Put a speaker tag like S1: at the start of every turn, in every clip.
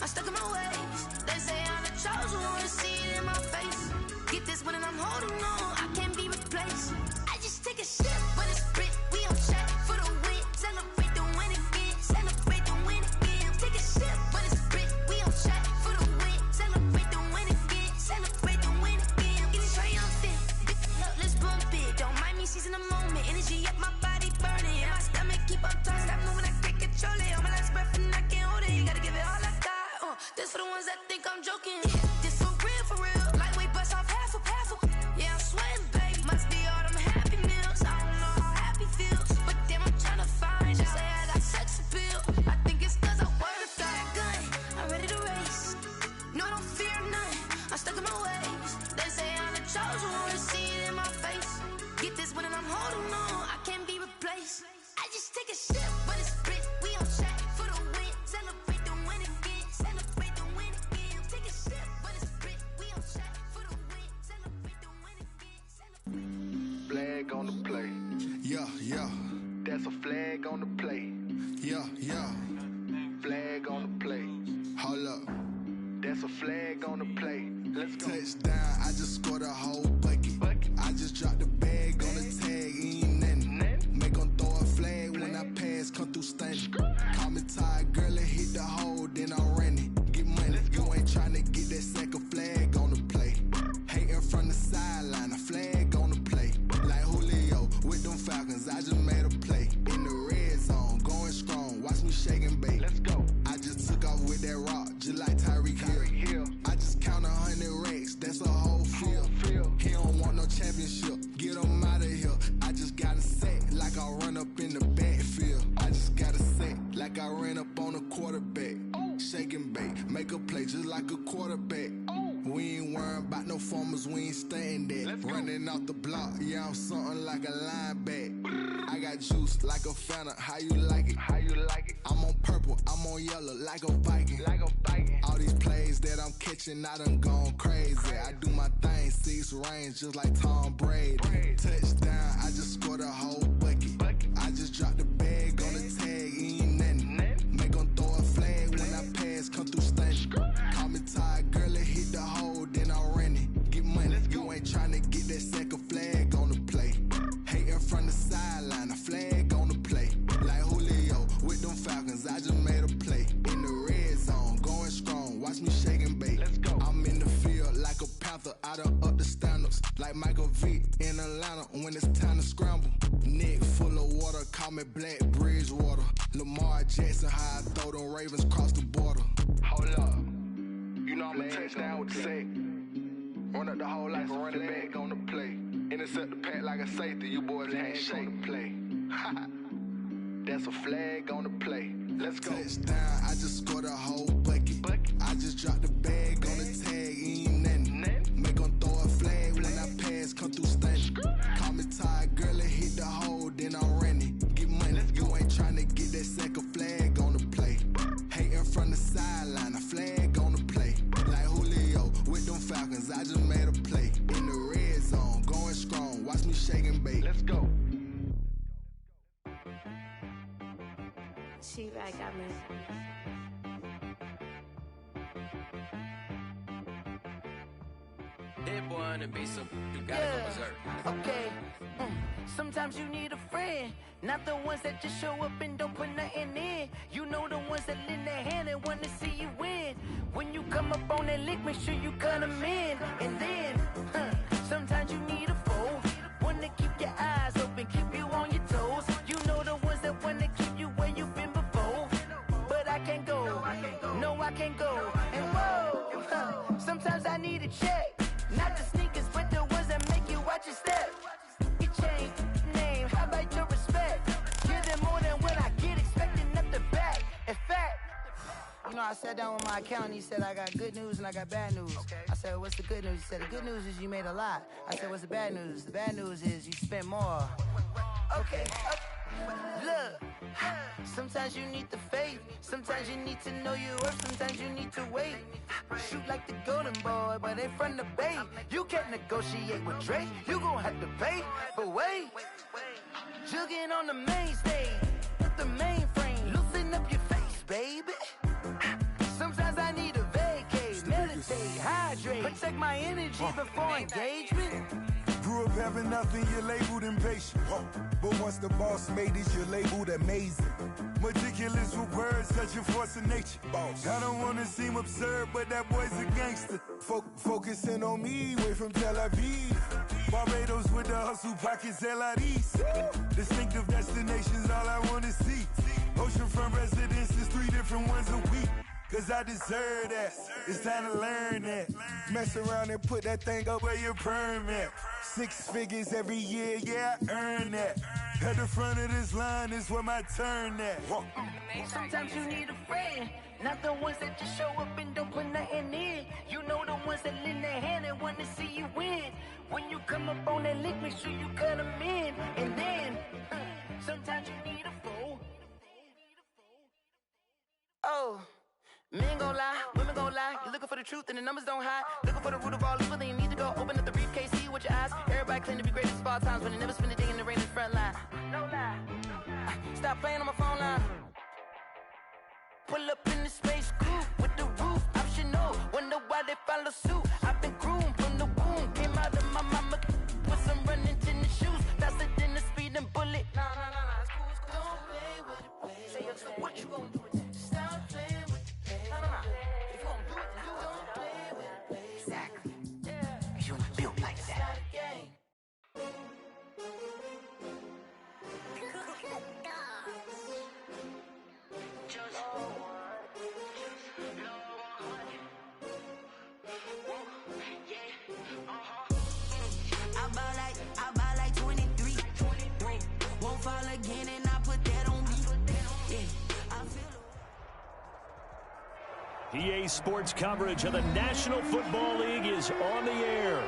S1: I'm stuck in my ways. They say I'm the chosen one, see it in my face. Get this one and I'm holding on, I can't be replaced. I just take a sip, but it's split, we on track for the win. Celebrate the win again, celebrate the win again. Take a sip, but it's split, we on track for the win. Celebrate the win again, celebrate the win again. Get it triumphant, look, let's bump it. Don't mind me seizing the moment, energy up my body burning. And my stomach keep up turning, stop moving, I can't control it. On my last breath and I can't hold it, you gotta give it all I got. This for the ones that think I'm joking. This for real, lightweight bust off half a. Yeah, I'm sweating, baby, must be all them happy meals. I don't know how happy feels, but damn, I'm tryna find out. Say I got sex appeal, I think it's cause I work. Got a gun, I'm ready to race. No, don't fear none, I'm stuck in my ways. They say I'm the chosen one, see it in my face. Get this one and I'm holding on, I can't be replaced. I just take a sip, but it's split, we on track for the win. Celebrate the win again, celebrate the win again. Take a sip, but it's split, we on track for the win. Celebrate the win again, celebrate.
S2: Flag on the play.
S3: Yeah, yeah.
S2: That's a flag on the play.
S3: Yeah, yeah.
S2: Flag on the play.
S3: Hold up.
S2: That's a flag on the play. Let's go.
S3: Touchdown, I just scored a whole bucket. I just dropped the bag on the tag, ain't nothing. Make 'em throw a flag when I pass, come through stunning. Call me tired, girl, and hit the hole, then I'm running. Get money, you ain't tryna get that second flag on the play. Hating from the sideline, a flag on the play. Like Julio with them Falcons, I just made a play. In the red zone, going strong, watch me shake and bake.
S2: Let's go.
S3: I just took off with that rock, just like Tyreek Hill. I just count 100 racks, that's a whole field. He don't want no championship, get him out of here. I just got a set, like I run up in the backfield. I just got a set, like I ran up on a quarterback. Shake and bake, make a play just like a quarterback. We ain't worrying about no formers, we ain't staying there. Running off the block, yeah, I'm something like a lineback. I got juice like a Fanta, how you like it?
S2: How you like it?
S3: I'm on purple, I'm on yellow, like a Viking.
S2: Like a Viking.
S3: All these plays that I'm catching, I done gone crazy. I do my thing, 6 range, just like Tom Brady. Touchdown, I just scored a whole bucket. I just dropped the bag on the tag, ain't nothing. Make 'em throw a flag when I pass, come through stunning. Call me tired, girl, and hit the hole, then I'm running. Get money, you ain't tryna get that second flag on the play. Hating from the sideline, a flag on the play. Like Julio with them Falcons, I just made a play. In the red zone, going strong, watch me shake and bake.
S2: Let's go.
S3: I'm in the field like a panther, I done up the standards. Like Michael Vick in Atlanta when it's time to scramble. Neck full of water, call me Black Bridgewater. Lamar Jackson, how I throw them Ravens cross the border.
S2: Hold up. You know I'm a touchdown with the sack. Run up the hole like a running back on the play. Intercept the pack like a safety, you boys can't shake the play. That's a flag on the play. Let's go.
S3: Touchdown, I just scored a whole bucket. I just dropped the bag on the tag, ain't nothing. Make 'em throw a flag when I pass, come through stunning. Call me tired, girl, and hit the hole, then I'm running. Get money, you ain't tryna get that second flag on the play. Hating from the sideline, a flag on the play. Like Julio with them Falcons, I just made a play. In the red zone, going strong, watch me shake and bake.
S2: Let's go.
S1: She right, got me.
S4: That boy on the beat, so you gotta go berserk.
S5: Okay. Sometimes you need a friend, not the ones that just show up and don't put nothing in. You know the ones that lend their hand and wanna see you win. When you come up on that lick, make sure you cut them in. And then, sometimes you need a foe, one to keep your eyes open, keep you on your toes. You know the ones that wanna keep you where you've been before. But I can't go, no I can't go. And whoa, sometimes I need a check. Not the sneakers, but the ones that make you watch your step. You change name, how about your respect? Give them more than what I get, expecting nothing back. In fact, you know, I sat down with my accountant, he said I got good news and I got bad news. I said, what's the good news? He said, the good news is you made a lot. I said, what's the bad news? The bad news is you spent more. Okay. Look, sometimes you need the faith, sometimes you need to know your worth, sometimes you need to wait. Shoot like the golden boy, but in front of the bay. You can't negotiate with Drake, you gon' have to pay. But wait, jugging on the main stage, with the mainframe, loosen up your face, baby. Sometimes I need hydrate. Protect my energy before engagement.
S6: Grew up having nothing, you're labeled impatient. But once the boss made it, you're labeled amazing. Meticulous with words, such a force of nature. I don't want to seem absurd, but that boy's a gangster. Focusing on me, way from Tel Aviv. Barbados with the hustle, pockets LIDs. Distinctive destinations, all I want to see. Oceanfront residences, 3 different ones a week. Cause I deserve that, it's time to learn that. Mess around and put that thing up where your perm at. 6 figures every year, yeah, I earn that. At the front of this line is where my turn at.
S5: Sometimes you need a friend, not the ones that just show up and don't put nothing in. You know the ones that lend their hand and want to see you win. When you come up on that lick, make sure you cut them in. And then, sometimes you need a foe. Oh. Men gon' lie, women gon' lie. You're looking for the truth and the numbers don't hide. Looking for the root of all evil, then you need to go open up the briefcase, see with your eyes. Everybody claim to be greatest of all times, but they never spend a day in the rain in the front line. No lie. Stop playing on my phone line. Pull up in the space coupe with the roof optional. Wonder why they follow suit. I've been groomed from the womb. Came out of my mama with some running tennis shoes. Faster than the speeding bullet. Nah, it's cool, it's cool. Don't play with it, play. Say, so what you gon' do with it? Stop playing with it. If you gon' do it, then don't play with it, play. Exactly. Cause you ain't built like that. I buy like 23. Won't fall again and I put that on me. Yeah, I feel
S7: EA Sports coverage of the National Football League is on the air.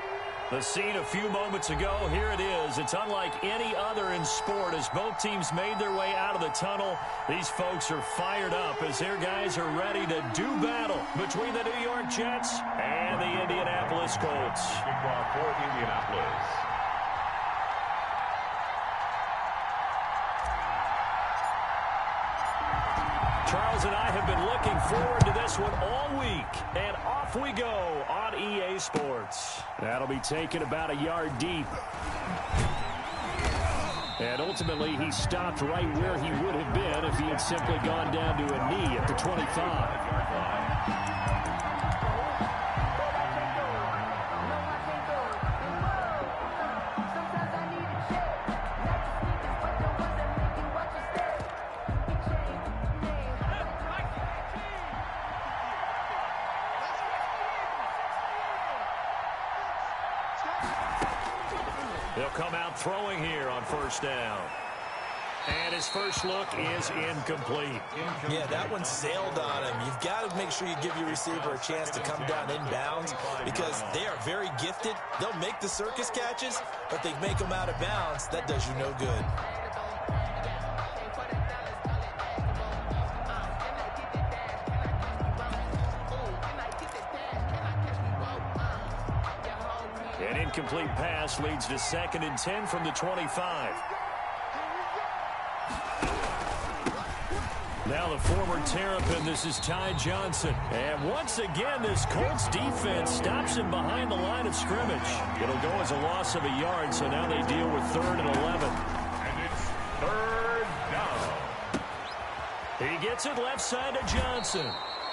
S7: The scene a few moments ago, here it is. It's unlike any other in sport as both teams made their way out of the tunnel. These folks are fired up as their guys are ready to do battle between the New York Jets and the Indianapolis Colts.
S8: Kickoff for Indianapolis.
S7: Charles and I have been looking forward to this one all week, and off we go on EA Sports. That'll be taken about a yard deep. And ultimately, he stopped right where he would have been if he had simply gone down to a knee at the 25. He'll come out throwing here on first down. And his first look is incomplete.
S9: Yeah, that one sailed on him. You've got to make sure you give your receiver a chance to come down inbounds because they are very gifted. They'll make the circus catches, but they make them out of bounds. That does you no good.
S7: An incomplete pass leads to 2nd and 10 from the 25. Now the former Terrapin, this is Ty Johnson. And once again, this Colts defense stops him behind the line of scrimmage. It'll go as a loss of a yard, so now they deal with 3rd and 11.
S8: And it's 3rd down.
S7: He gets it left side to Johnson.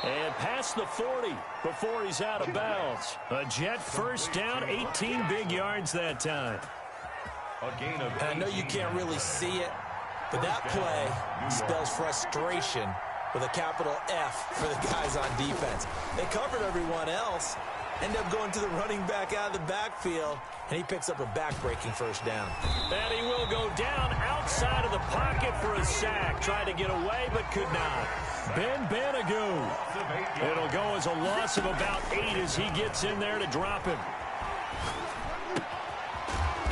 S7: And past the 40 before he's out of bounds. A Jet first down, 18 big yards that time.
S8: A gain of
S9: and I know you can't really see it, but that play spells frustration with a capital F for the guys on defense. They covered everyone else, end up going to the running back out of the backfield, and he picks up a back-breaking first down.
S7: And he will go down outside of the pocket for a sack. Tried to get away, but could not. Ben Banagoo. It'll go as a loss of about 8 as he gets in there to drop him.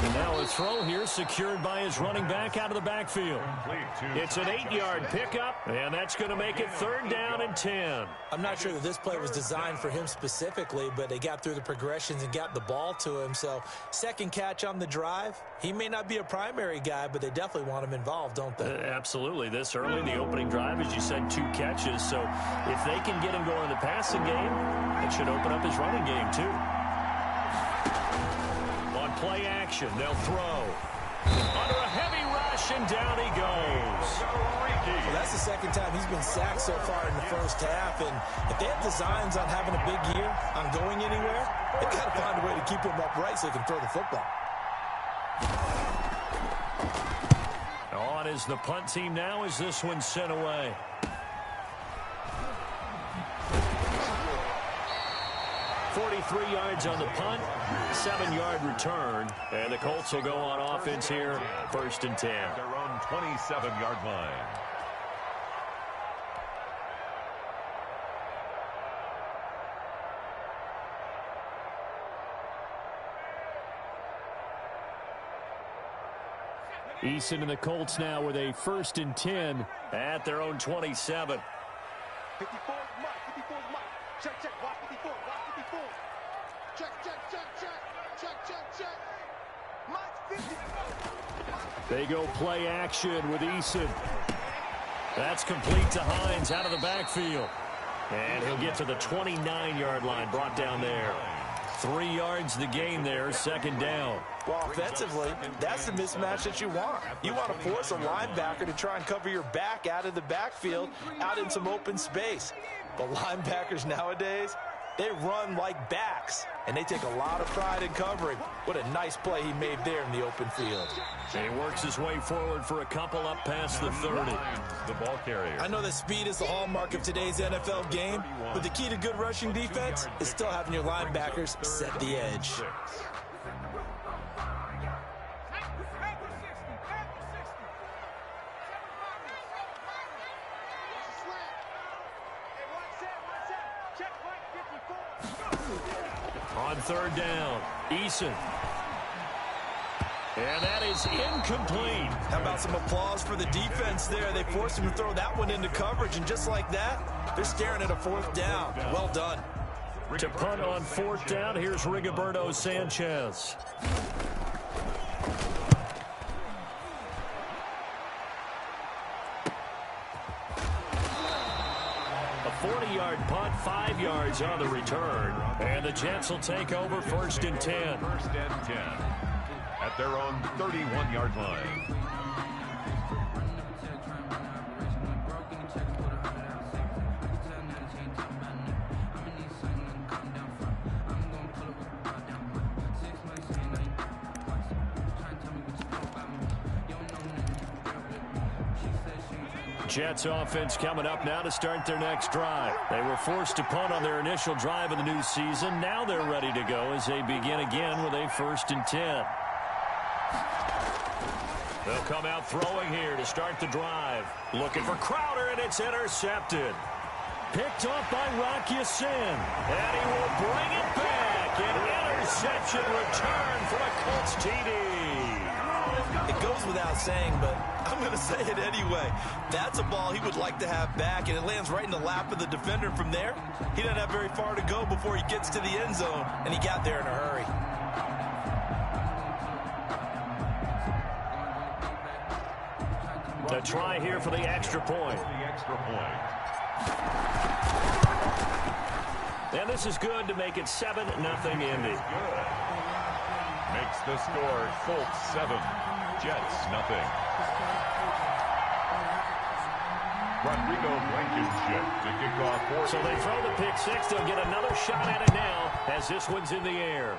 S7: And now a throw here secured by his running back out of the backfield. It's an 8-yard pickup, and that's going to make it 3rd down and 10.
S9: I'm not sure that this play was designed for him specifically, but they got through the progressions and got the ball to him. So 2nd catch on the drive. He may not be a primary guy, but they definitely want him involved, don't they?
S7: Absolutely. This early in the opening drive, as you said, 2 catches. So if they can get him going in the passing game, it should open up his running game too. On play action, they'll throw. Under a heavy rush, and down he goes.
S9: Well, that's the 2nd time he's been sacked so far in the first half. And if they have designs on having a big year, on going anywhere, they've got to find a way to keep him upright so he can throw the football.
S7: On is the punt team now as this one's sent away. .43 yards on the punt, 7-yard return, and the Colts will go on offense here, 1st and 10.
S8: Their own 27-yard line.
S7: Eason and the Colts now with a 1st and 10 at their own 27.
S2: 54, Mike, 54, Mike. Check, check, watch 54, watch 54. Check, check, check, check, check, check, check. Mike 54.
S7: They go play action with Eason. That's complete to Hines out of the backfield. And he'll get to the 29-yard line, brought down there. 3 yards the gain there, 2nd down.
S9: Well, offensively, that's the mismatch that you want. You want to force a linebacker to try and cover your back out of the backfield, out in some open space. But linebackers nowadays, they run like backs, and they take a lot of pride in covering. What a nice play he made there in the open field.
S7: And he works his way forward for a couple up past the 30.
S8: The ball carrier.
S9: I know that speed is the hallmark of today's NFL game, but the key to good rushing defense is still having your linebackers set the edge.
S7: On 3rd down, Eason. And that is incomplete.
S9: How about some applause for the defense there? They forced him to throw that one into coverage, and just like that, they're staring at a 4th down. Well done.
S7: To punt on 4th down, here's Rigoberto Sanchez. A 40-yard punt, 5 yards on the return. And the Jets will take over 1st and 10.
S8: 1st and 10 at their own 31-yard line.
S7: Jets offense coming up now to start their next drive. They were forced to punt on their initial drive of the new season. Now they're ready to go as they begin again with a 1st and 10. They'll come out throwing here to start the drive. Looking for Crowder, and it's intercepted. Picked off by Rock Ya-Sin. And he will bring it back. An interception return for a Colts TD.
S9: It goes without saying, but I'm going to say it anyway. That's a ball he would like to have back, and it lands right in the lap of the defender from there. He doesn't have very far to go before he gets to the end zone, and he got there in a hurry.
S7: The try here for the extra point. And this is good to make it 7-0 Indy.
S8: Makes the score Colts 7, Jets 0. Rodrigo Blankenship to kick off.
S7: So they throw the pick six. They'll get another shot at it now as this one's in the air.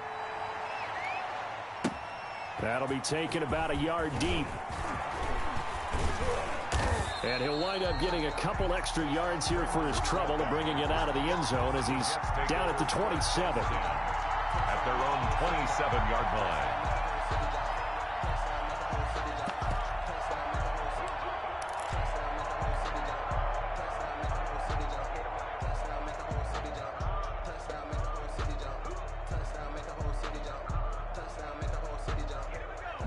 S7: That'll be taken about a yard deep. And he'll wind up getting a couple extra yards here for his trouble to bringing it out of the end zone as he's down at the 27.
S8: At their own 27-yard line.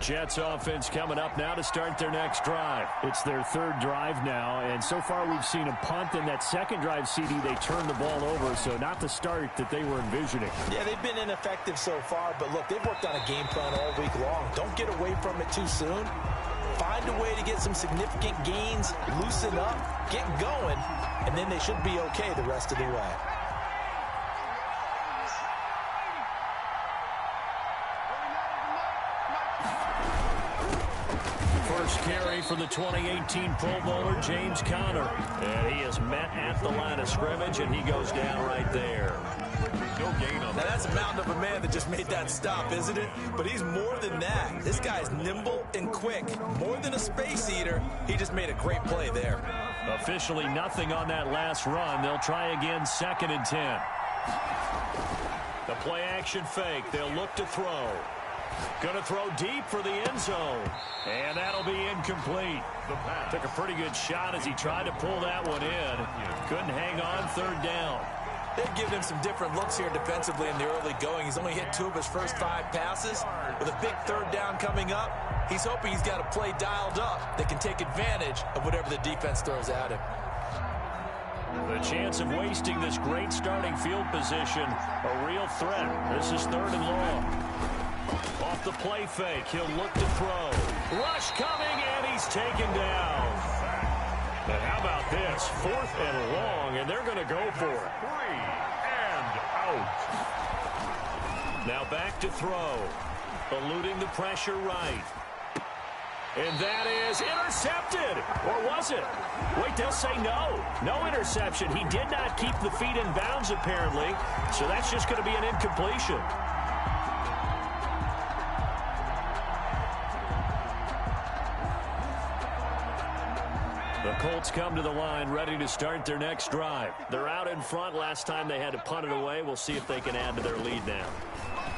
S7: Jets offense coming up now to start their next drive.
S10: It's their third drive now, and so far we've seen a punt. In that second drive, CD, they turned the ball over, so not the start that they were envisioning.
S9: Yeah, they've been ineffective so far, but look, they've worked on a game plan all week long. Don't get away from it too soon. Find a way to get some significant gains, loosen up, get going, and then they should be okay the rest of the way.
S7: First carry for the 2018 Pro Bowler, James Conner. And he is met at the line of scrimmage, and he goes down right there.
S8: No gain on that.
S9: Now, that's a mountain of a man that just made that stop, isn't it? But he's more than that. This guy's nimble and quick. More than a space eater, he just made a great play there.
S7: Officially nothing on that last run. They'll try again, 2nd and 10. The play action fake. They'll look to throw. Going to throw deep for the end zone. And that'll be incomplete. Took a pretty good shot as he tried to pull that one in. Couldn't hang on, 3rd down.
S9: They've given him some different looks here defensively in the early going. He's only hit 2 of his first 5 passes. With a big 3rd down coming up, he's hoping he's got a play dialed up that can take advantage of whatever the defense throws at him.
S7: The chance of wasting this great starting field position, a real threat. This is 3rd and long. Off the play fake, he'll look to throw. Rush coming, and he's taken down. And how about this? 4th and long, and they're going to go for it.
S8: 3 and out.
S7: Now back to throw. Eluding the pressure right. And that is intercepted. Or was it? Wait, they'll say no. No interception. He did not keep the feet in bounds, apparently. So that's just going to be an incompletion. The Colts come to the line, ready to start their next drive. They're out in front. Last time they had to punt it away. We'll see if they can add to their lead now.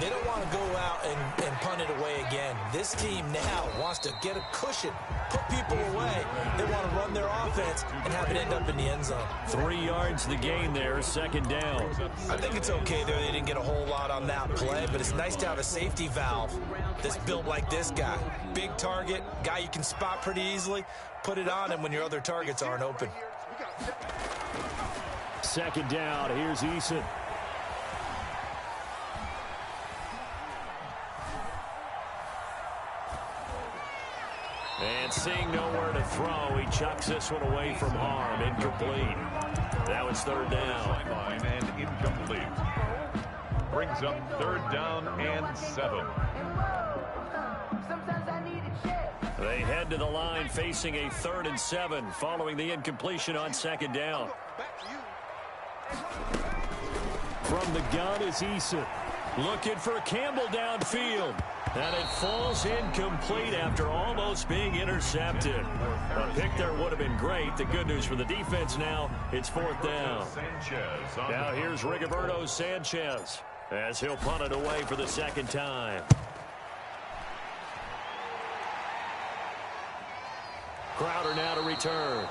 S9: They don't want to go out and punt it away again. This team now wants to get a cushion, put people away. They want to run their offense and have it end up in the end zone.
S7: 3 yards the gain there, 2nd down.
S9: I think it's okay there. They didn't get a whole lot on that play, but it's nice to have a safety valve that's built like this guy. Big target, guy you can spot pretty easily. Put it on him when your other targets aren't open.
S7: 2nd down, here's Eason. And seeing nowhere to throw, he chucks this one away from harm. Incomplete. That was 3rd down.
S8: Sideline and incomplete. Brings up 3rd down and 7.
S7: They head to the line facing a 3rd and 7 following the incompletion on 2nd down. From the gun is Eason. Looking for Campbell downfield. And it falls incomplete after almost being intercepted. A pick there would have been great. The good news for the defense now, it's 4th down. Now here's Rigoberto Sanchez as he'll punt it away for the 2nd time. Crowder now to return.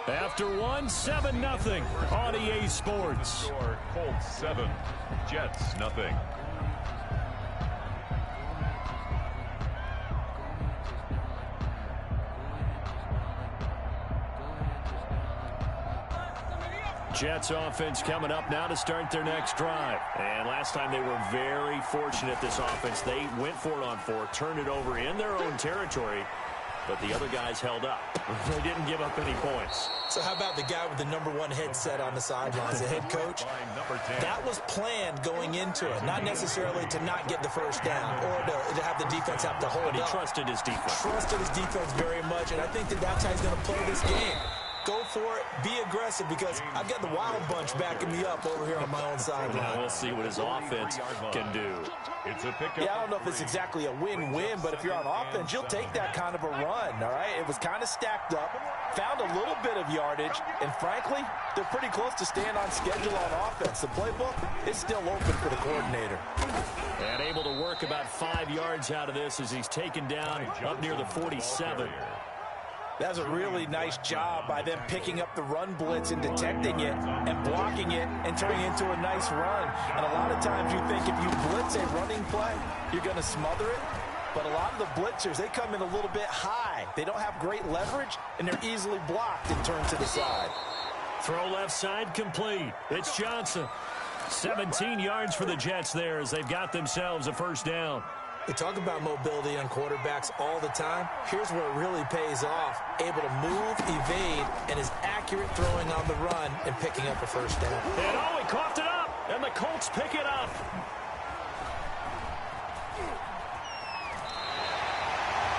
S7: After 1, 7-0 on EA Sports.
S8: Colts 7, Jets nothing.
S7: Jets offense coming up now to start their next drive. And last time they were very fortunate, this offense. They went for it on 4, turned it over in their own territory, but the other guys held up. They didn't give up any points.
S9: So how about the guy with the #1 headset on the sidelines, the head coach? That was planned going into it, not necessarily to not get the first down or to have the defense have to hold up.
S7: But he trusted his defense.
S9: Trusted his defense very much, and I think that's how he's going to play this game. Go for it. Be aggressive, because I've got the Wild Bunch backing me up over here on my own sideline.
S7: We'll see what his offense can do.
S8: It's a pickup.
S9: Yeah, I don't know if it's exactly a win-win, but if you're on offense, you'll take that kind of a run, all right? It was kind of stacked up, found a little bit of yardage, and frankly, they're pretty close to staying on schedule on offense. The playbook is still open for the coordinator.
S7: And able to work about 5 yards out of this as he's taken down up near the 47.
S9: That's a really nice job by them picking up the run blitz and detecting it and blocking it and turning it into a nice run. And a lot of times you think if you blitz a running play, you're going to smother it. But a lot of the blitzers, they come in a little bit high. They don't have great leverage, and they're easily blocked and turned to the side.
S7: Throw left side complete. It's Johnson. 17 yards for the Jets there as they've got themselves a first down.
S9: We talk about mobility on quarterbacks all the time. Here's where it really pays off. Able to move, evade, and is accurate throwing on the run and picking up a first down.
S7: And he coughed it up, and the Colts pick it up.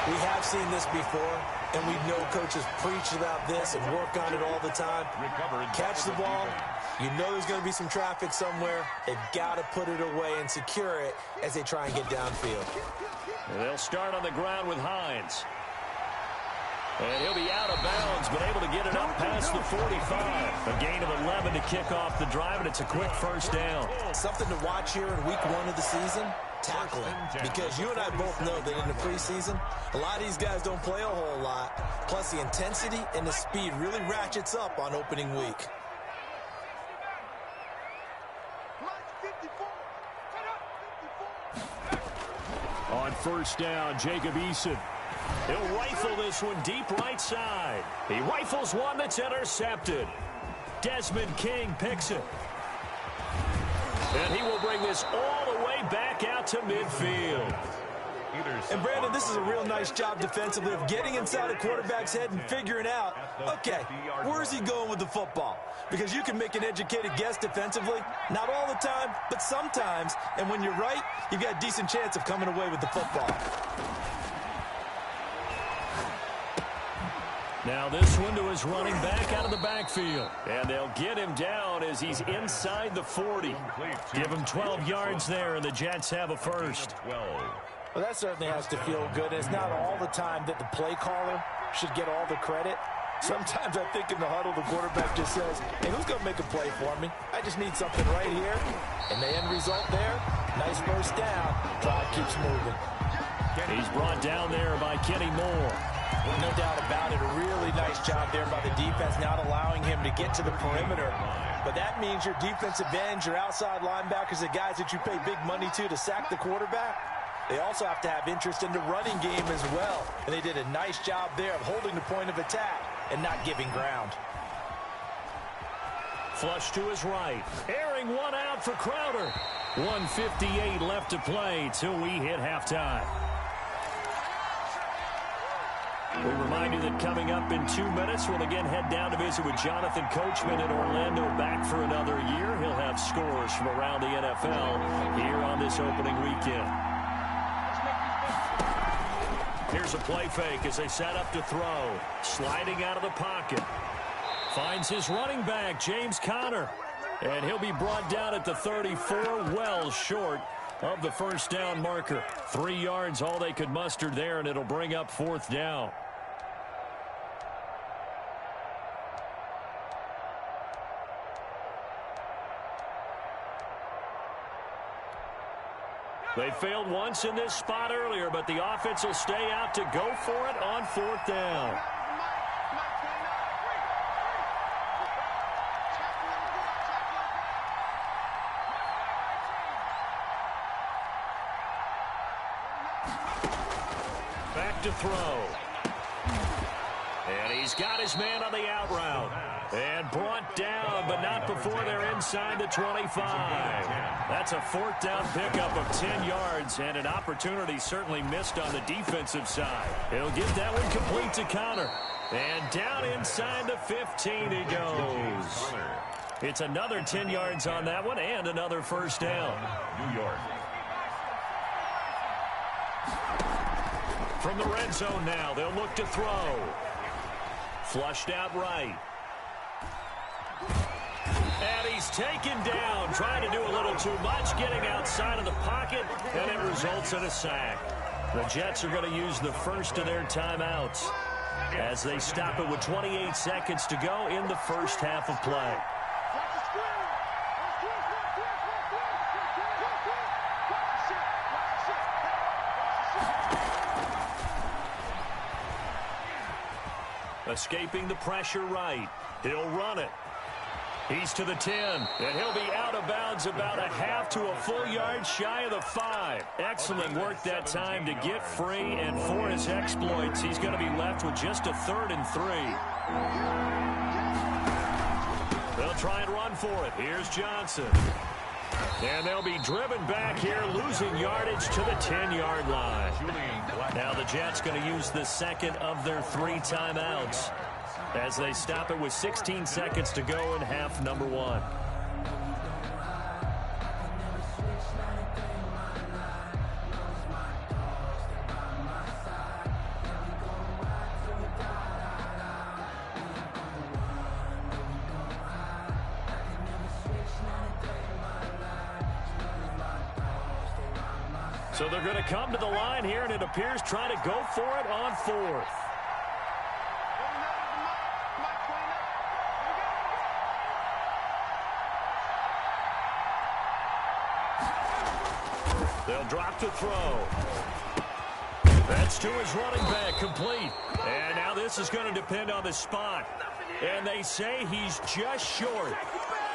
S9: We have seen this before, and we know coaches preach about this and work on it all the time. Catch the ball. You know there's going to be some traffic somewhere. They've got to put it away and secure it as they try and get downfield.
S7: And they'll start on the ground with Hines. And he'll be out of bounds, but able to get it up past the 45. A gain of 11 to kick off the drive, and it's a quick first down.
S9: Something to watch here in week 1 of the season, tackling. Because you and I both know that in the preseason, a lot of these guys don't play a whole lot. Plus, the intensity and the speed really ratchets up on opening week.
S7: On first down, Jacob Eason. He'll rifle this one deep right side. He rifles one that's intercepted. Desmond King picks it. And he will bring this all the way back out to midfield.
S9: And, Brandon, this is a real nice job defensively of getting inside a quarterback's head and figuring out, okay, where's he going with the football? Because you can make an educated guess defensively, not all the time, but sometimes. And when you're right, you've got a decent chance of coming away with the football.
S7: Now this one to his running back out of the backfield. And they'll get him down as he's inside the 40. Give him 12 yards there, and the Jets have a first.
S9: Well, that certainly has to feel good. It's not all the time that the play caller should get all the credit. Sometimes I think in the huddle, the quarterback just says, hey, who's going to make a play for me? I just need something right here. And the end result there, nice first down. Drive keeps moving.
S7: He's brought down there by Kenny Moore.
S9: No doubt about it. A really nice job there by the defense, not allowing him to get to the perimeter. But that means your defensive ends, your outside linebackers, the guys that you pay big money to sack the quarterback, they also have to have interest in the running game as well. And they did a nice job there of holding the point of attack and not giving ground.
S7: Flush to his right. Airing one out for Crowder. 1:58 left to play till we hit halftime. We remind you that coming up in 2 minutes, we'll again head down to visit with Jonathan Coachman in Orlando, back for another year. He'll have scores from around the NFL here on this opening weekend. Here's a play fake as they set up to throw. Sliding out of the pocket. Finds his running back, James Conner. And he'll be brought down at the 34, well short of the first down marker. 3 yards, all they could muster there, and it'll bring up fourth down. They failed once in this spot earlier, but the offense will stay out to go for it on fourth down. Back to throw. And he's got his man on the out route. And brought down, but not before they're inside the 25. That's a fourth down pickup of 10 yards, and an opportunity certainly missed on the defensive side. He'll get that one complete to Conner. And down inside the 15 he goes. It's another 10 yards on that one, and another first down.
S8: New York.
S7: From the red zone now, they'll look to throw. Flushed out right. And he's taken down, trying to do a little too much, getting outside of the pocket, and it results in a sack. The Jets are going to use the first of their timeouts as they stop it with 28 seconds to go in the first half of play. escaping the pressure right. He'll run it. He's to the 10, and he'll be out of bounds about a half to a full yard shy of the 5. Excellent work that time to get free, and for his exploits, he's going to be left with just a 3rd and 3. They'll try and run for it. Here's Johnson. And they'll be driven back here, losing yardage to the 10-yard line. Now the Jets going to use the second of their 3 timeouts as they stop it with 16 seconds to go in half number 1. So they're going to come to the line here, and it appears trying to go for it on 4th. They'll drop to throw. That's to his running back, complete. And now this is going to depend on the spot. And they say he's just short.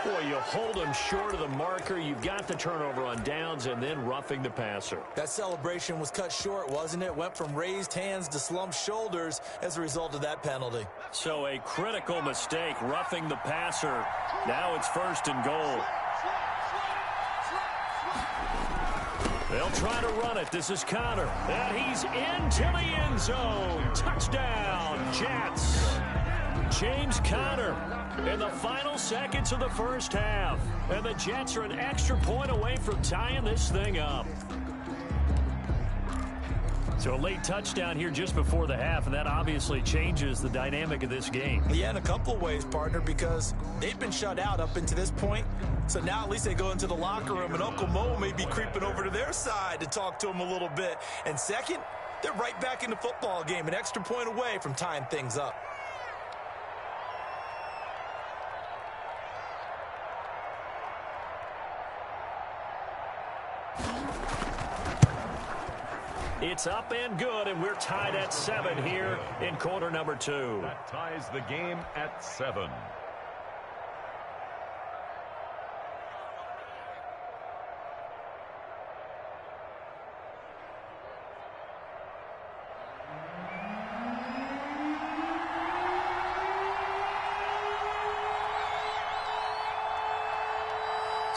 S7: Boy, you hold him short of the marker. You've got the turnover on downs and then roughing the passer.
S9: That celebration was cut short, wasn't it? Went from raised hands to slumped shoulders as a result of that penalty.
S7: So a critical mistake, roughing the passer. Now it's 1st and goal. They'll try to run it. This is Connor. And he's into the end zone. Touchdown, Jets. James Conner in the final seconds of the first half. And the Jets are an extra point away from tying this thing up. So a late touchdown here just before the half, and that obviously changes the dynamic of this game.
S9: Yeah, in a couple of ways, partner, because they've been shut out up until this point. So now at least they go into the locker room, and Uncle Mo may be creeping over to their side to talk to him a little bit. And second, they're right back in the football game, an extra point away from tying things up.
S7: It's up and good, and we're tied at 7 here in quarter number 2.
S8: That ties the game at 7.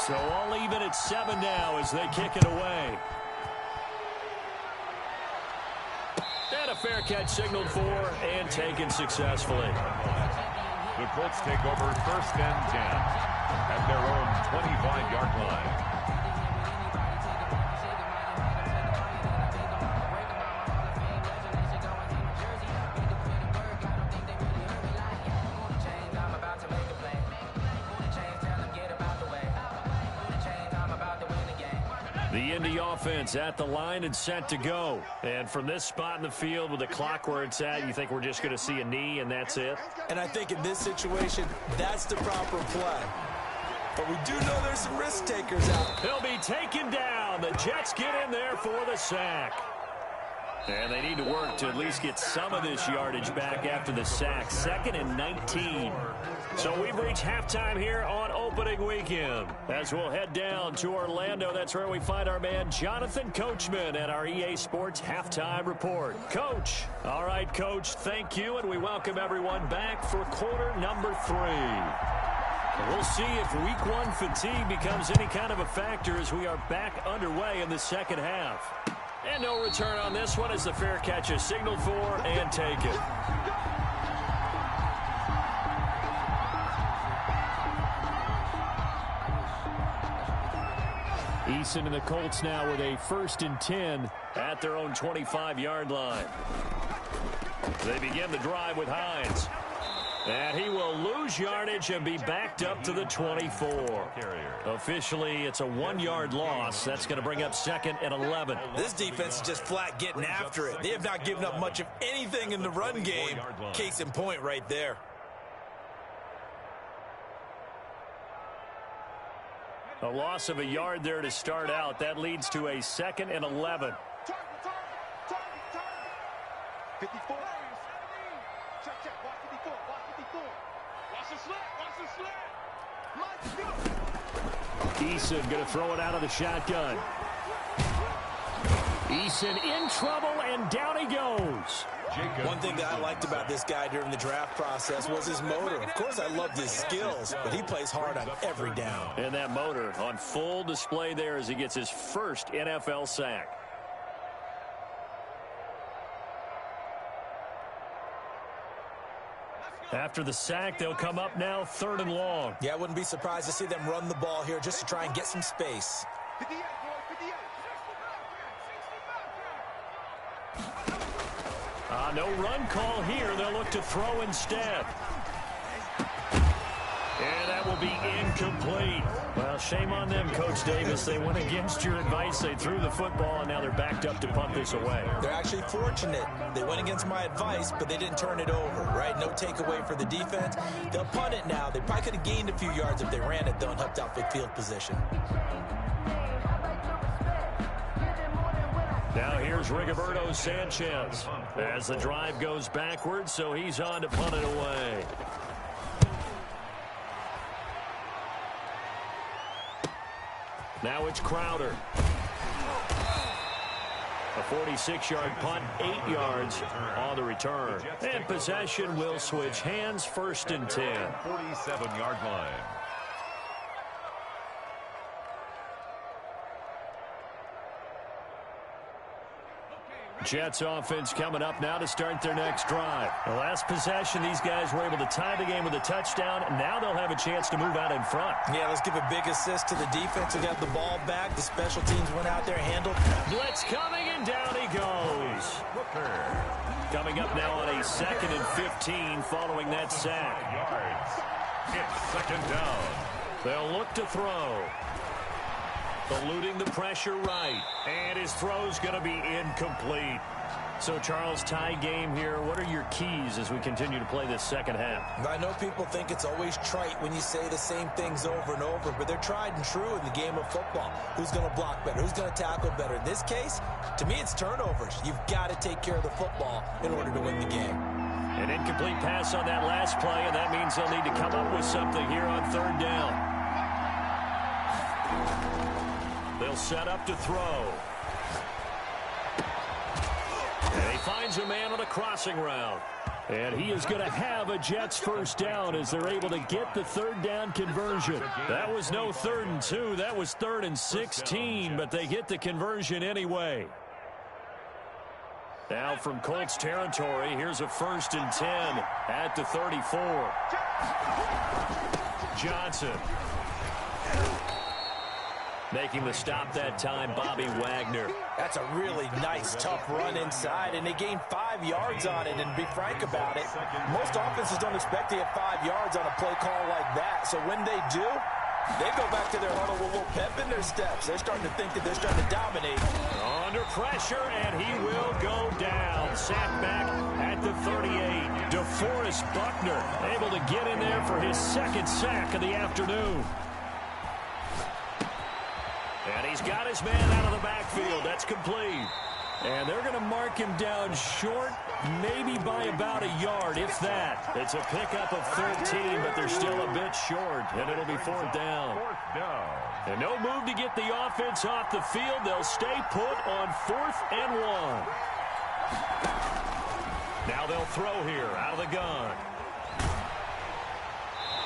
S7: So all even at 7 now as they kick it away. And a fair catch signaled for and taken successfully.
S8: The Colts take over 1st and 10 at their own 25-yard line.
S7: The Indy offense at the line and set to go. And from this spot in the field with the clock where it's at, you think we're just going to see a knee and that's it?
S9: And I think in this situation, that's the proper play. But we do know there's some risk takers out.
S7: He'll be taken down. The Jets get in there for the sack. And they need to work to at least get some of this yardage back after the sack. 2nd and 19. So we've reached halftime here on opening weekend. As we'll head down to Orlando, that's where we find our man Jonathan Coachman at our EA Sports Halftime Report. Coach. All right, Coach, thank you, and we welcome everyone back for quarter number 3. We'll see if week 1 fatigue becomes any kind of a factor as we are back underway in the second half. And no return on this one as the fair catch is signaled for and taken. Eason and the Colts now with a 1st and 10 at their own 25-yard line. They begin the drive with Hines. And he will lose yardage and be backed up to the 24. Officially, it's a 1-yard loss. That's going to bring up 2nd and 11.
S9: This defense is just flat getting after it. They have not given up much of anything in the run game. Case in point right there.
S7: A loss of a yard there to start out. That leads to a 2nd and 11.
S2: 54.
S10: Eason going to throw it out of the shotgun. Eason in trouble, and down he goes.
S9: One thing that I liked about this guy during the draft process was his motor. Of course, I loved his skills, but he plays hard on every down.
S10: And that motor on full display there as he gets his first NFL sack. After the sack, they'll come up now 3rd and long.
S9: Yeah, I wouldn't be surprised to see them run the ball here just to try and get some space.
S10: No run call here. They'll look to throw instead. And that will be incomplete. Well, shame on them, Coach Davis. They went against your advice. They threw the football, and now they're backed up to punt this away.
S9: They're actually fortunate. They went against my advice, but they didn't turn it over, right? No takeaway for the defense. They'll punt it now. They probably could have gained a few yards if they ran it, though, and helped out with field position.
S10: Now here's Rigoberto Sanchez as the drive goes backwards, so he's on to punt it away. Now it's Crowder. A 46-yard punt, 8 yards on the return. And possession will switch hands, 1st and 10.
S8: 47-yard line.
S10: Jets offense coming up now to start their next drive. The last possession, these guys were able to tie the game with a touchdown. Now they'll have a chance to move out in front.
S9: Yeah, let's give a big assist to the defense who got the ball back. The special teams went out there, handled.
S10: Blitz coming, and down he goes. Coming up now on a 2nd and 15 following that sack.
S8: Yards. It's 2nd down.
S10: They'll look to throw. Eluding the pressure right. And his throw's going to be incomplete. So, Charles, tie game here. What are your keys as we continue to play this second half?
S9: I know people think it's always trite when you say the same things over and over, but they're tried and true in the game of football. Who's going to block better? Who's going to tackle better? In this case, to me, it's turnovers. You've got to take care of the football in order to win the game.
S10: An incomplete pass on that last play, and that means they'll need to come up with something here on 3rd down. They'll set up to throw. And he finds a man on a crossing route. And he is going to have a Jets 1st down as they're able to get the 3rd down conversion. That was no 3rd and 2. That was 3rd and 16, but they get the conversion anyway. Now from Colts territory, here's a 1st and 10 at the 34. Johnson. Making the stop that time, Bobby Wagner.
S9: That's a really nice, tough run inside, and they gained 5 yards on it. And to be frank about it, most offenses don't expect to get 5 yards on a play call like that. So when they do, they go back to their huddle with a little pep in their steps. They're starting to think that they're starting to dominate.
S10: Under pressure, and he will go down. Sacked back at the 38. DeForest Buckner able to get in there for his 2nd sack of the afternoon. And he's got his man out of the backfield. That's complete. And they're going to mark him down short, maybe by about a yard, if that. It's a pickup of 13, but they're still a bit short, and it'll be 4th down. And no move to get the offense off the field. They'll stay put on 4th and 1. Now they'll throw here out of the gun.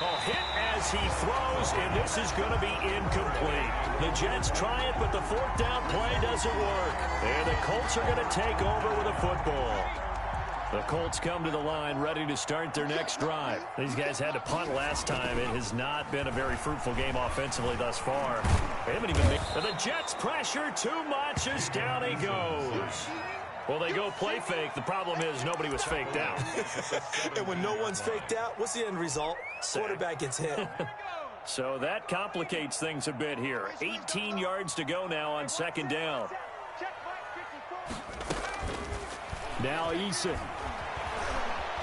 S10: A hit as he throws, and this is going to be incomplete. The Jets try it, but the 4th down play doesn't work. And the Colts are going to take over with a football. The Colts come to the line ready to start their next drive. These guys had to punt last time. It has not been a very fruitful game offensively thus far. They haven't even made... The Jets pressure too much as down he goes. Well, they go play fake. The problem is nobody was faked out.
S9: And when no one's faked out, what's the end result? Quarterback gets hit.
S10: So that complicates things a bit here. 18 yards to go now on 2nd down. Now Eason.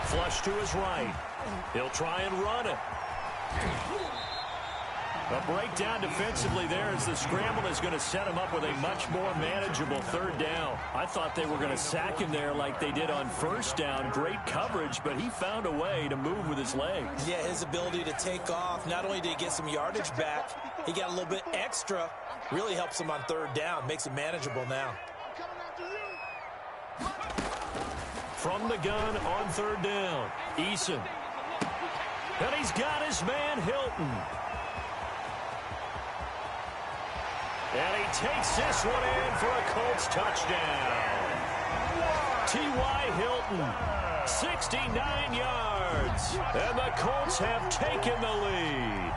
S10: Flush to his right. He'll try and run it.
S7: A breakdown defensively there as the scramble is going to set him up with a much more manageable third down. I thought they were going to sack him there like they did on first down. Great coverage, but he found a way to move with his legs.
S9: Yeah, his ability to take off, not only did he get some yardage back, he got a little bit extra. Really helps him on third down, makes it manageable now.
S7: From the gun on third down, Eason. And he's got his man, Hilton. And he takes this one in for a Colts touchdown. T.Y. Hilton, 69 yards. And the Colts have taken the lead.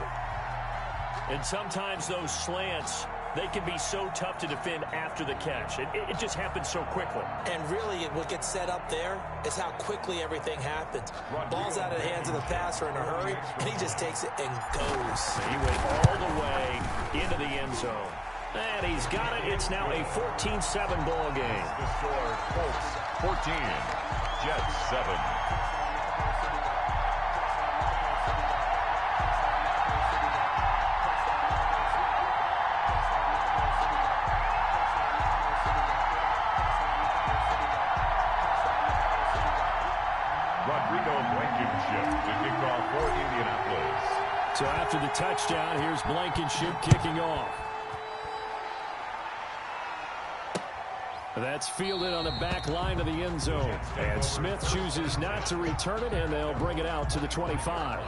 S7: And sometimes those slants, they can be so tough to defend after the catch. It just happens so quickly.
S9: And really, what gets set up there is how quickly everything happens. Ball's out of the hands of the passer in a hurry, and he just takes it and goes.
S7: He went all the way into the end zone. And he's got it. It's now a 14-7 ball game.
S8: The score, Colts 14, Jets 7. To kick off for Indianapolis.
S7: So after the touchdown, here's Blankenship kicking off. That's fielded on the back line of the end zone. And Smith chooses not to return it, and they'll bring it out to the 25.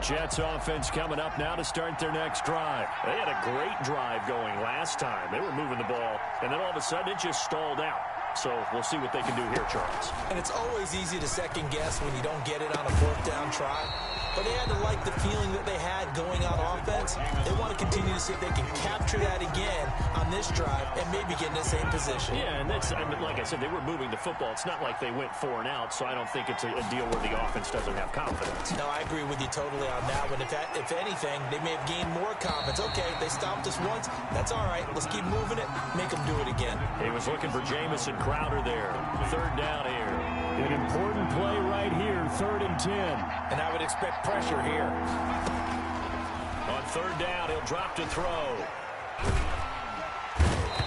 S7: Jets offense coming up now to start their next drive. They had a great drive going last time. They were moving the ball, and then all of a sudden it just stalled out. So we'll see what they can do here, Charles.
S9: And it's always easy to second guess when you don't get it on a fourth down try. But they had to like the feeling that they had going on offense. They want to continue to see if they can capture that again on this drive and maybe get in the same position.
S7: Yeah, and that's, I mean, like I said, they were moving the football. It's not like they went 4 and out, so I don't think it's a deal where the offense doesn't have confidence.
S9: No, I agree with you totally on that one. If anything, they may have gained more confidence. Okay, they stopped us once. That's all right. Let's keep moving it. Make them do it again.
S7: He was looking for Jamison Crowder there. Third down here. An important play right here, 3rd and 10.
S9: And I would expect pressure here.
S7: On third down, he'll drop to throw.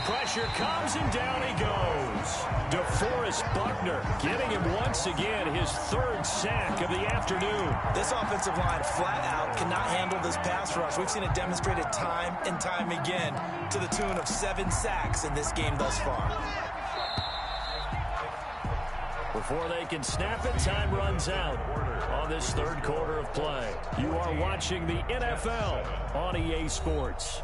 S7: Pressure comes, and down he goes. DeForest Buckner getting him once again his 3rd sack of the afternoon.
S9: This offensive line flat out cannot handle this pass rush. We've seen it demonstrated time and time again to the tune of 7 sacks in this game thus far.
S7: Before they can snap it, time runs out on this 3rd quarter of play. You are watching the NFL on EA Sports.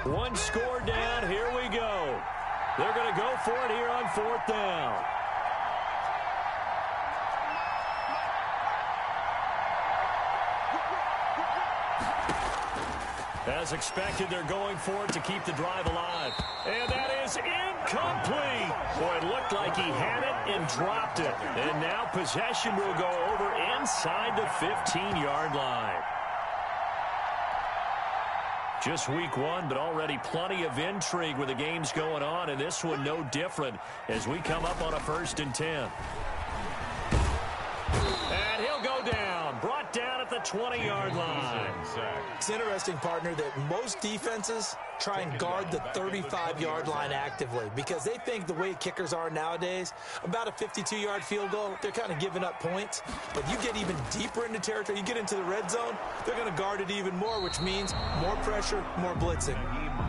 S7: One score down. Here we go. They're going to go for it here on 4th down. As expected, they're going for it to keep the drive alive. And that is incomplete. Boy, it looked like he had it and dropped it. And now possession will go over inside the 15-yard line. Just week 1, but already plenty of intrigue with the games going on, and this one no different as we come up on a 1st and 10. And he'll go down, brought down at the 20-yard line.
S9: It's interesting, partner, that most defenses try and guard the 35-yard line actively because they think the way kickers are nowadays, about a 52-yard field goal, they're kind of giving up points. But you get even deeper into territory, you get into the red zone, they're going to guard it even more, which means more pressure, more blitzing.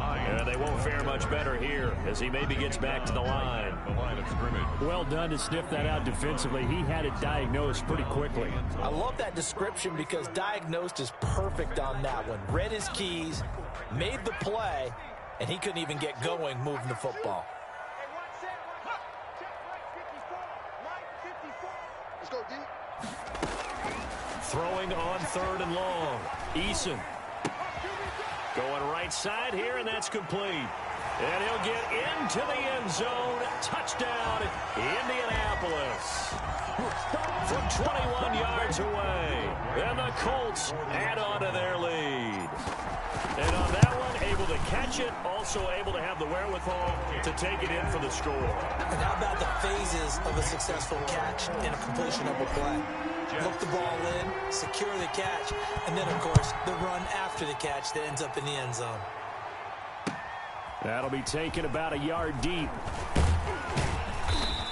S7: Yeah, they won't fare much better here as he maybe gets back to the line. Well done to sniff that out defensively. He had it diagnosed pretty quickly.
S9: I love that description because diagnosed is perfect on that one. Read his keys, made the play, play, and he couldn't even get going moving the football.
S2: Let's go, D.
S7: Throwing on 3rd and long. Eason going right side here, and that's complete. And he'll get into the end zone. Touchdown, Indianapolis. From 21 yards away. And the Colts add on to their lead. And on that one, able to catch it, also able to have the wherewithal to take it in for the score.
S9: And how about the phases of a successful catch and a completion of a play? Look the ball in, secure the catch, and then, of course, the run after the catch that ends up in the end zone.
S7: That'll be taken about a yard deep.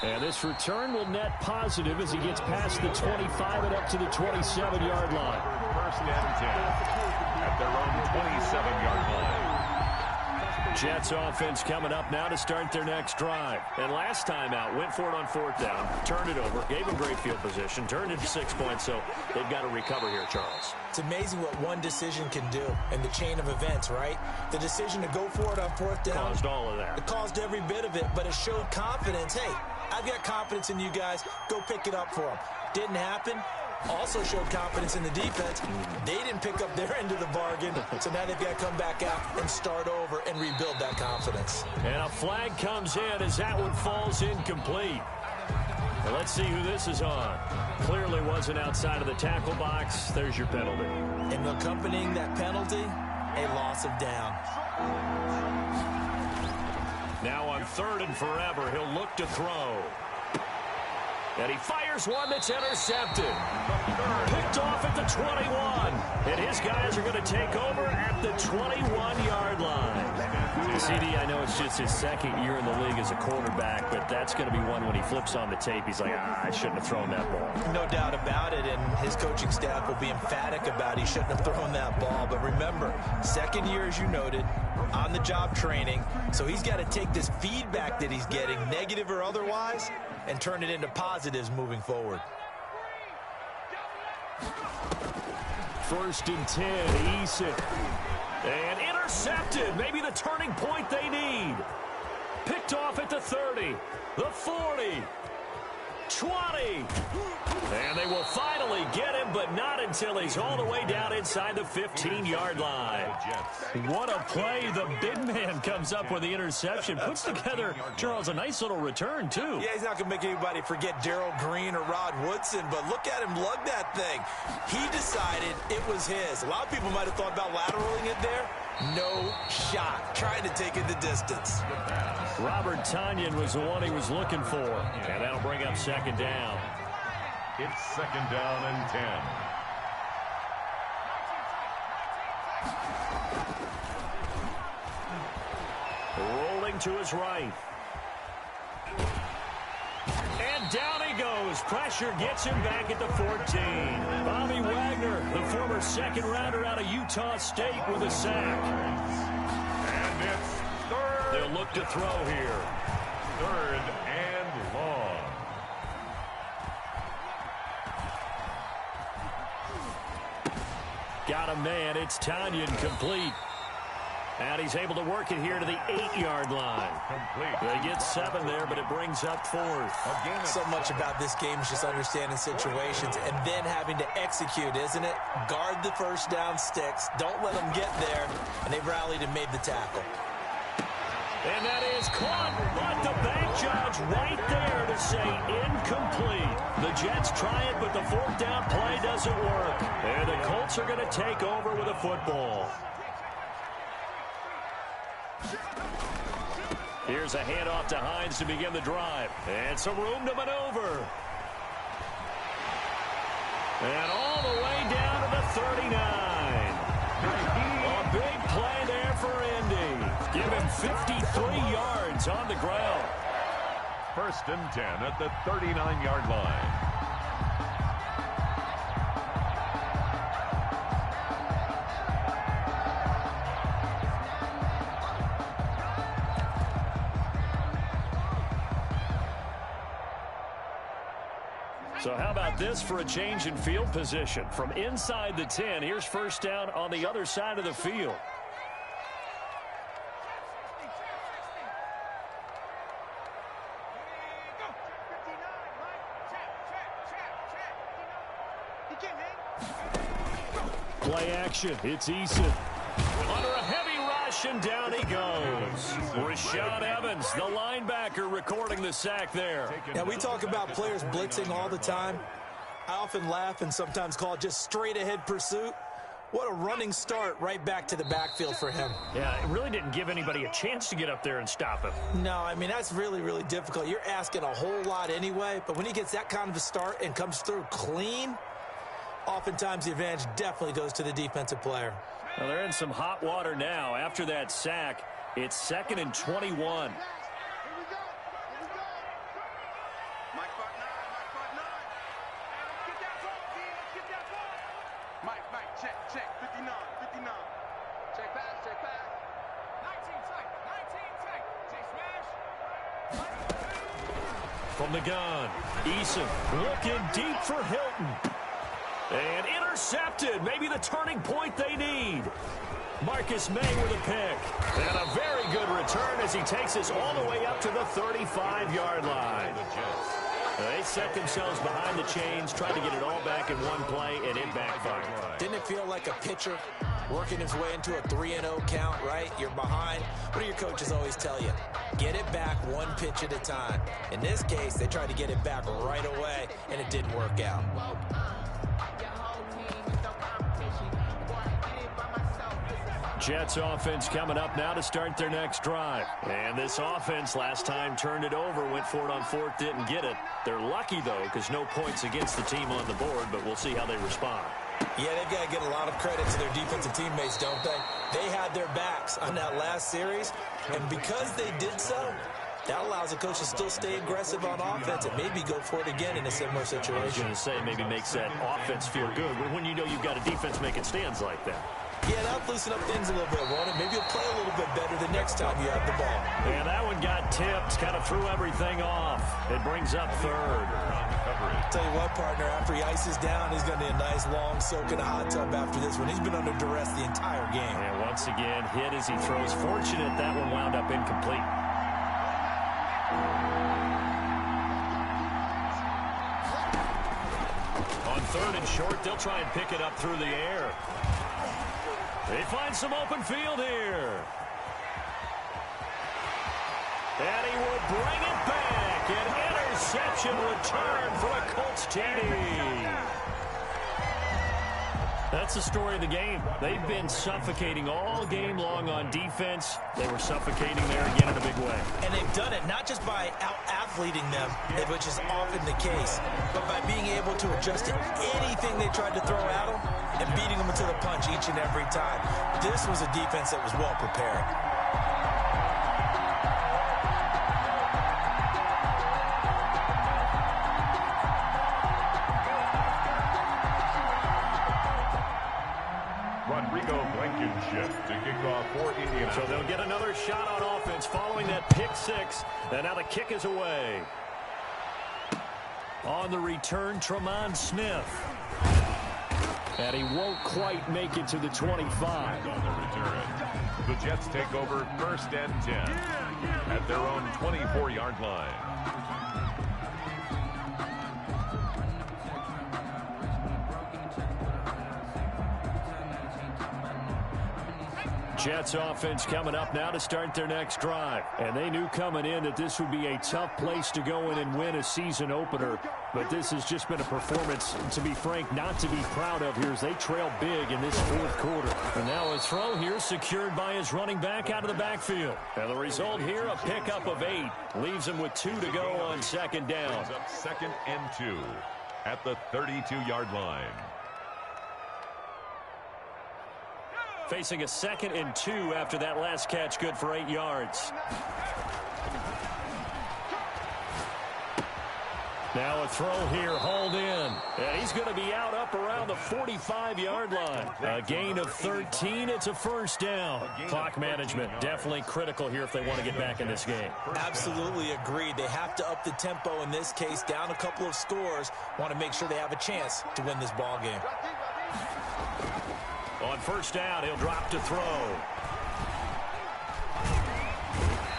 S7: And this return will net positive as he gets past the 25 and up to the 27-yard line.
S8: First and 10 at their own 27-yard line.
S7: Jets offense coming up now to start their next drive. And last time out, went for it on 4th down, turned it over, gave them great field position, turned it to 6 points, so they've got to recover here, Charles.
S9: It's amazing what one decision can do in the chain of events, right? The decision to go for it on 4th down.
S7: Caused all of that.
S9: It caused every bit of it, but it showed confidence. Hey, I've got confidence in you guys. Go pick it up for them. Didn't happen. Also showed confidence in the defense. They didn't pick up their end of the bargain, so now they've got to come back out and start over and rebuild that confidence.
S7: And a flag comes in as that one falls incomplete. Well, let's see who this is on. Clearly wasn't outside of the tackle box. There's your penalty.
S9: And accompanying that penalty, a loss of down.
S7: Now on 3rd and forever, he'll look to throw. And he fires one that's intercepted. Picked off at the 21. And his guys are going to take over at the 21-yard line. CD, I know it's just his 2nd year in the league as a quarterback, but that's going to be one when he flips on the tape. He's like, I shouldn't have thrown that ball.
S9: No doubt about it, and his coaching staff will be emphatic about he shouldn't have thrown that ball. But remember, 2nd year, as you noted, on-the-job training. So he's got to take this feedback that he's getting, negative or otherwise, and turn it into positives moving forward.
S7: 1st and 10, Eason. And intercepted. Maybe the turning point they need. Picked off at the 30, the 40, 20. And they will finally get him, but not until he's all the way down inside the 15-yard line. What a play. The big man comes up with the interception. Puts together, Charles, a nice little return, too.
S9: Yeah, he's not going to make anybody forget Darrell Green or Rod Woodson, but look at him lug that thing. He decided it was his. A lot of people might have thought about lateraling it there. No shot. Trying to take it the distance.
S7: Robert Tonyan was the one he was looking for. And that'll bring up 2nd down.
S8: It's 2nd down and 10.
S7: Rolling to his right. And down he goes. Pressure gets him back at the 14. Bobby Wagner, the former 2nd rounder out of Utah State, with a sack.
S8: And it's 3rd.
S7: They'll look to throw here.
S8: 3rd and long.
S7: Got a man. It's Tonyan, complete. And he's able to work it here to the 8-yard line.
S8: Complete.
S7: They get 7 there, but it brings up 4th.
S9: So much about this game is just understanding situations and then having to execute, isn't it? Guard the 1st down sticks. Don't let them get there. And they've rallied and made the tackle.
S7: And that is caught, but the bank judge right there to say incomplete. The Jets try it, but the 4th down play doesn't work. And the Colts are going to take over with a football. Here's a handoff to Hines to begin the drive. And some room to maneuver. And all the way down to the 39. A big play there for Indy. Give him 53 yards on the ground.
S8: 1st and 10 at the 39-yard line.
S7: So how about this for a change in field position? From inside the 10, here's 1st down on the other side of the field. action. It's Eason. Under a heavy rush, and down he goes. Rashaan Evans, the linebacker, recording the sack there.
S9: Yeah, we talk about players blitzing all the time. I often laugh and sometimes call it just straight-ahead pursuit. What a running start right back to the backfield for him.
S7: Yeah, it really didn't give anybody a chance to get up there and stop him.
S9: No, I mean, that's really, really difficult. You're asking a whole lot anyway, but when he gets that kind of a start and comes through clean, oftentimes the advantage definitely goes to the defensive player.
S7: Well, they're in some hot water now. After that sack, it's 2nd and 21. From the gun, Eason looking deep for Hilton. And intercepted. Maybe the turning point they need. Marcus May with a pick. And a very good return as he takes us all the way up to the 35-yard line. They set themselves behind the chains, tried to get it all back in one play, and it backfired.
S9: Didn't it feel like a pitcher working his way into a 3-0 count, right? You're behind. What do your coaches always tell you? Get it back one pitch at a time. In this case, they tried to get it back right away, and it didn't work out.
S7: Jets offense coming up now to start their next drive. And this offense last time turned it over, went for it on 4th, didn't get it. They're lucky, though, because no points against the team on the board, but we'll see how they respond.
S9: Yeah, they've got to get a lot of credit to their defensive teammates, don't they? They had their backs on that last series, and because they did so, that allows the coach to still stay aggressive on offense and maybe go for it again in a similar situation.
S7: I was going to say maybe makes that offense feel good when you know you've got a defense making stands like that.
S9: Yeah, that'll loosen up things a little bit, won't it? Maybe you'll play a little bit better the next time you have the ball.
S7: Yeah, that one got tipped, kind of threw everything off. It brings up 3rd.
S9: Tell you what, partner, after he ices down, he's going to need a nice long soak in a hot tub after this one. He's been under duress the entire game.
S7: And once again, hit as he throws. Fortunate that one wound up incomplete. On 3rd and short, they'll try and pick it up through the air. They find some open field here. And he will bring it back. An interception return for a Colts TD. That's the story of the game. They've been suffocating all game long on defense. They were suffocating there again in a big way.
S9: And they've done it not just by out-athleting them, which is often the case, but by being able to adjust to anything they tried to throw at them and beating them to the punch each and every time. This was a defense that was well prepared.
S8: To kick off for Indianapolis.
S7: So they'll get another shot on offense following that pick 6. And now the kick is away. On the return, Tremont Smith. And he won't quite make it to the 25.
S8: On the return, the Jets take over 1st and 10 at their own 24-yard line.
S7: Jets offense coming up now to start their next drive. And they knew coming in that this would be a tough place to go in and win a season opener. But this has just been a performance, to be frank, not to be proud of here as they trail big in this 4th quarter. And now a throw here secured by his running back out of the backfield. And the result here, a pickup of 8. Leaves him with 2 to go on 2nd down.
S8: Up 2nd and 2 at the 32-yard line.
S7: Facing a 2nd and 2 after that last catch, good for 8 yards. Now a throw here, hauled in. And he's going to be out up around the 45-yard line. A gain of 13, it's a 1st down. Clock management, definitely critical here if they want to get back in this game.
S9: Absolutely agreed. They have to up the tempo in this case, down a couple of scores. Want to make sure they have a chance to win this ball game.
S7: On 1st down, he'll drop to throw.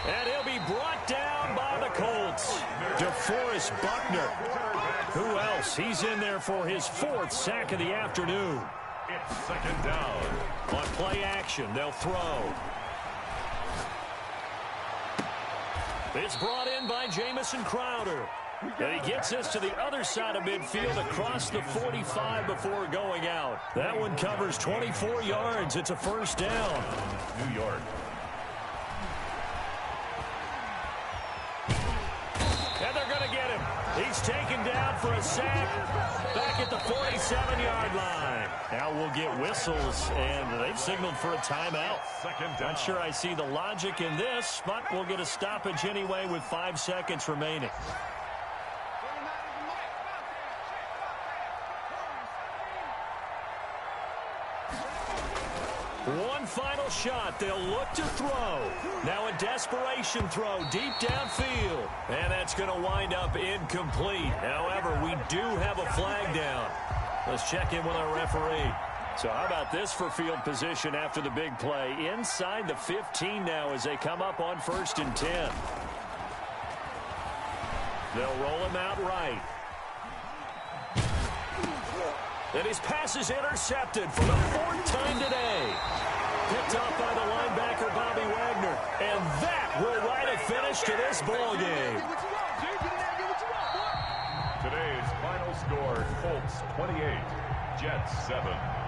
S7: And he'll be brought down by the Colts. DeForest Buckner. Who else? He's in there for his 4th sack of the afternoon.
S8: It's second down.
S7: On play action, they'll throw. It's brought in by Jamison Crowder. And he gets us to the other side of midfield across the 45 before going out. That one covers 24 yards. It's a first down.
S8: New York.
S7: And they're going to get him. He's taken down for a sack back at the 47-yard line. Now we'll get whistles, and they've signaled for a timeout.
S8: Second down.
S7: Not sure I see the logic in this, but we'll get a stoppage anyway with 5 seconds remaining. One final shot. They'll look to throw. Now a desperation throw deep downfield. And that's going to wind up incomplete. However, we do have a flag down. Let's check in with our referee. So how about this for field position after the big play? Inside the 15 now as they come up on 1st and 10. They'll roll him out right. And his pass is intercepted for the 4th time today. Picked off by the linebacker, Bobby Wagner. And that will write a finish to this ball game.
S8: Today's final score, Colts 28, Jets 7.